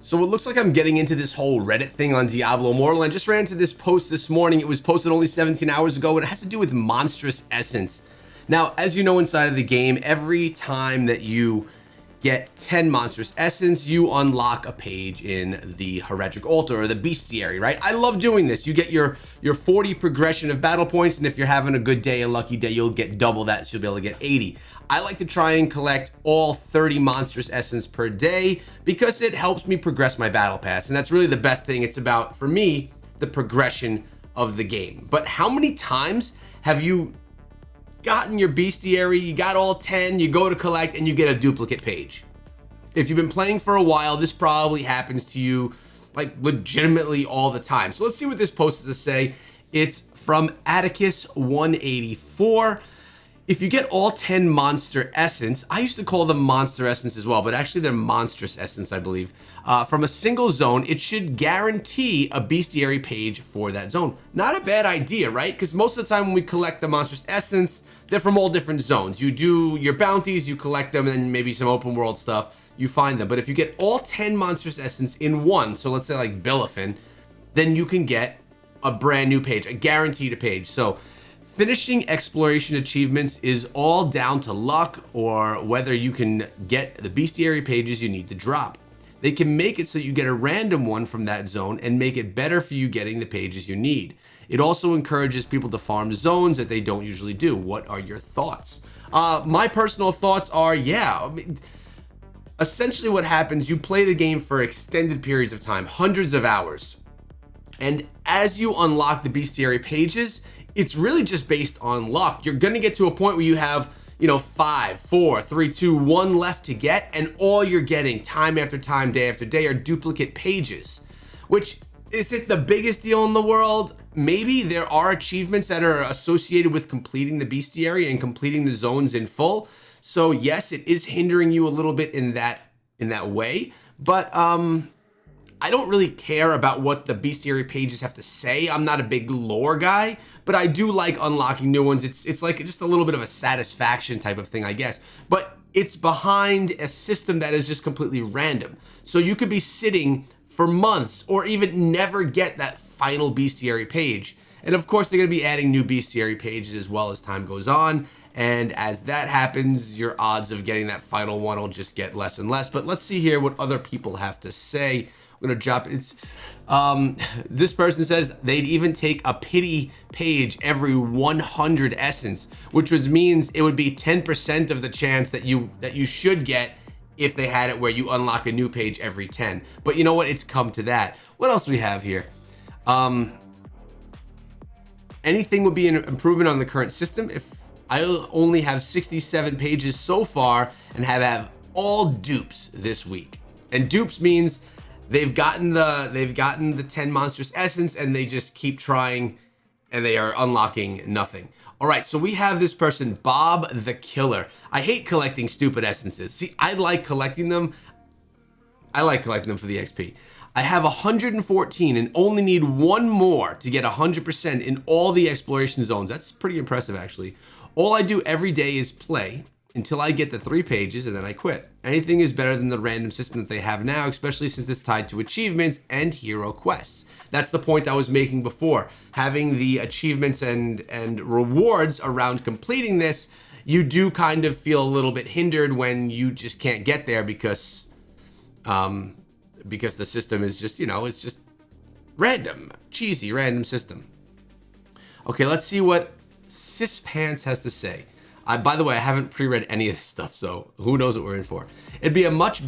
So it looks like I'm getting into this whole Reddit thing on Diablo Immortal. I just ran into this post this morning. It was posted only 17 hours ago, and it has to do with Monstrous Essence. Now, as you know, inside of the game, every time that you get 10 Monstrous Essence, you unlock a page in the Heretical Altar or the Bestiary, right? I love doing this. You get your 40 progression of battle points, and if you're having a good day, a lucky day, you'll get double that, so you'll be able to get 80. I like to try and collect all 30 Monstrous Essence per day because it helps me progress my battle pass, and that's really the best thing. It's about, for me, the progression of the game. But how many times have you gotten your Bestiary, you got all 10, you go to collect, and you get a duplicate page? If you've been playing for a while, this probably happens to you like legitimately all the time. So let's see what this post has to say. It's from Atticus184. If you get all 10 Monster Essence, I used to call them Monster Essence as well, but actually they're Monstrous Essence, I believe, from a single zone, it should guarantee a Bestiary page for that zone. Not a bad idea, right? Because most of the time when we collect the Monstrous Essence, they're from all different zones. You do your bounties, you collect them, and then maybe some open world stuff, you find them. But if you get all 10 Monstrous Essence in one, so let's say like Billifin, then you can get a brand new page, a guaranteed page. So finishing exploration achievements is all down to luck or whether you can get the Bestiary pages you need to drop. They can make it so you get a random one from that zone and make it better for you getting the pages you need. It also encourages people to farm zones that they don't usually do. What are your thoughts? My personal thoughts are, essentially what happens, you play the game for extended periods of time, hundreds of hours. And as you unlock the Bestiary pages, it's really just based on luck. You're gonna get to a point where you have, 5, 4, 3, 2, 1 left to get, and all you're getting time after time, day after day are duplicate pages. Which, is it the biggest deal in the world? Maybe. There are achievements that are associated with completing the Bestiary and completing the zones in full. So yes, it is hindering you a little bit in that way, but I don't really care about what the Bestiary pages have to say. I'm not a big lore guy, but I do like unlocking new ones. It's like just a little bit of a satisfaction type of thing, I guess. But it's behind a system that is just completely random. So you could be sitting for months or even never get that final Bestiary page. And of course, they're going to be adding new Bestiary pages as well as time goes on. And as that happens, your odds of getting that final one will just get less and less. But let's see here what other people have to say. I'm gonna drop it. This person says they'd even take a pity page every 100 essence, which means it would be 10% of the chance that you should get if they had it where you unlock a new page every 10. But you know what? It's come to that. What else do we have here? Anything would be an improvement on the current system. If I only have 67 pages so far and have all dupes this week, and dupes means they've gotten the 10 Monstrous Essence and they just keep trying and they are unlocking nothing. All right, so we have this person, Bob the Killer. I hate collecting stupid essences. See, I like collecting them. I like collecting them for the XP. I have 114 and only need one more to get 100% in all the exploration zones. That's pretty impressive, actually. All I do every day is play until I get the 3 pages and then I quit. Anything is better than the random system that they have now, especially since it's tied to achievements and hero quests. That's the point I was making before. Having the achievements and rewards around completing this, you do kind of feel a little bit hindered when you just can't get there because the system is just, it's just random, cheesy, random system. Okay, let's see what Sispants has to say. By the way, I haven't pre-read any of this stuff, so who knows what we're in for. It'd be a much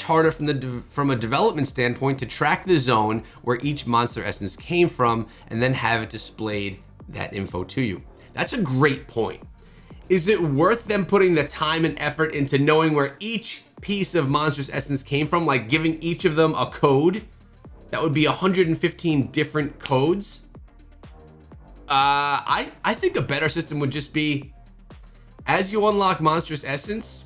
harder from a development standpoint to track the zone where each monster essence came from and then have it displayed that info to you. That's a great point. Is it worth them putting the time and effort into knowing where each piece of monstrous essence came from, like giving each of them a code? That would be 115 different codes. I think a better system would just be, as you unlock Monstrous Essence,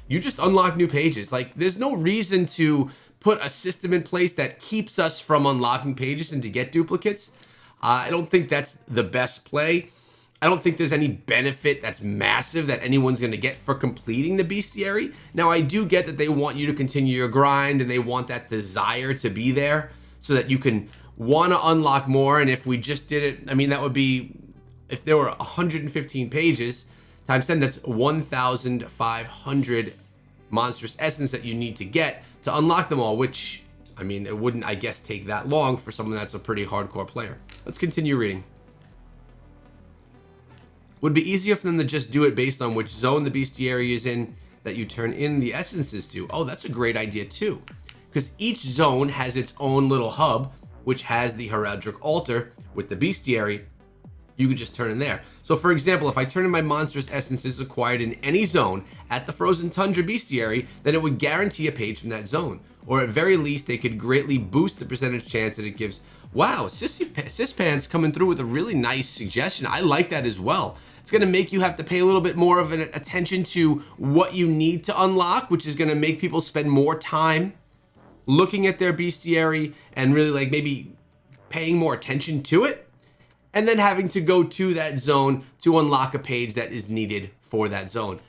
you just unlock new pages. Like, there's no reason to put a system in place that keeps us from unlocking pages and to get duplicates. I don't think that's the best play. I don't think there's any benefit that's massive that anyone's going to get for completing the Bestiary. Now, I do get that they want you to continue your grind and they want that desire to be there so that you can want to unlock more. And if we just did it, I mean, that would be, if there were 115 pages times 10, that's 1,500 monstrous essence that you need to get to unlock them all, which, I mean, it wouldn't, I guess, take that long for someone that's a pretty hardcore player. Let's continue reading. Would be easier for them to just do it based on which zone the Bestiary is in that you turn in the essences to. Oh, that's a great idea too. Because each zone has its own little hub, which has the heraldic altar with the Bestiary. You could just turn in there. So for example, if I turn in my monstrous essences acquired in any zone at the Frozen Tundra Bestiary, then it would guarantee a page from that zone. Or at very least, they could greatly boost the percentage chance that it gives. Wow, Sispants coming through with a really nice suggestion. I like that as well. It's going to make you have to pay a little bit more of an attention to what you need to unlock, which is going to make people spend more time looking at their Bestiary and really like maybe paying more attention to it, and then having to go to that zone to unlock a page that is needed for that zone.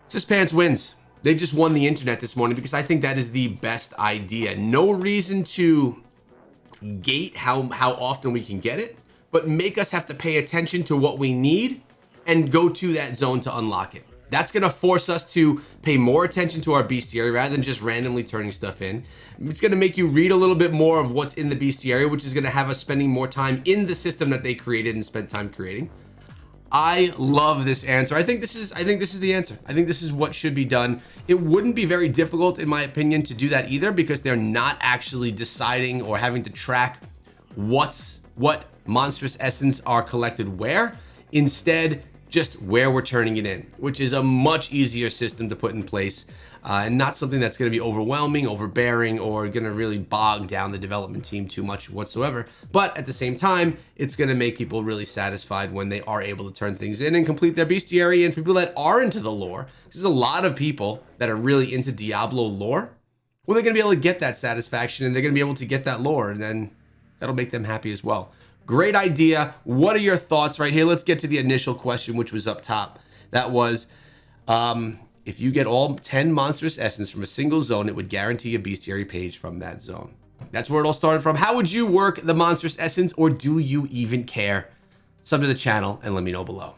Sispants wins. They just won the internet this morning because I think that is the best idea. No reason to gate how often we can get it, but make us have to pay attention to what we need and go to that zone to unlock it. That's going to force us to pay more attention to our Bestiary rather than just randomly turning stuff in. It's going to make you read a little bit more of what's in the Bestiary, which is going to have us spending more time in the system that they created and spent time creating. I love this answer. I think this is the answer. I think this is what should be done. It wouldn't be very difficult, in my opinion, to do that either, because they're not actually deciding or having to track what monstrous essence are collected where. Instead, just where we're turning it in, which is a much easier system to put in place, and not something that's going to be overwhelming, overbearing, or going to really bog down the development team too much whatsoever. But at the same time, it's going to make people really satisfied when they are able to turn things in and complete their Bestiary. And for people that are into the lore, there's a lot of people that are really into Diablo lore. Well, they're going to be able to get that satisfaction, and they're going to be able to get that lore, and then that'll make them happy as well. Great idea. What are your thoughts right here? Let's get to the initial question, which was up top. That was, if you get all 10 monstrous essence from a single zone, it would guarantee a Bestiary page from that zone. That's where it all started from. How would you work the monstrous essence, or do you even care? Sub to the channel and let me know below.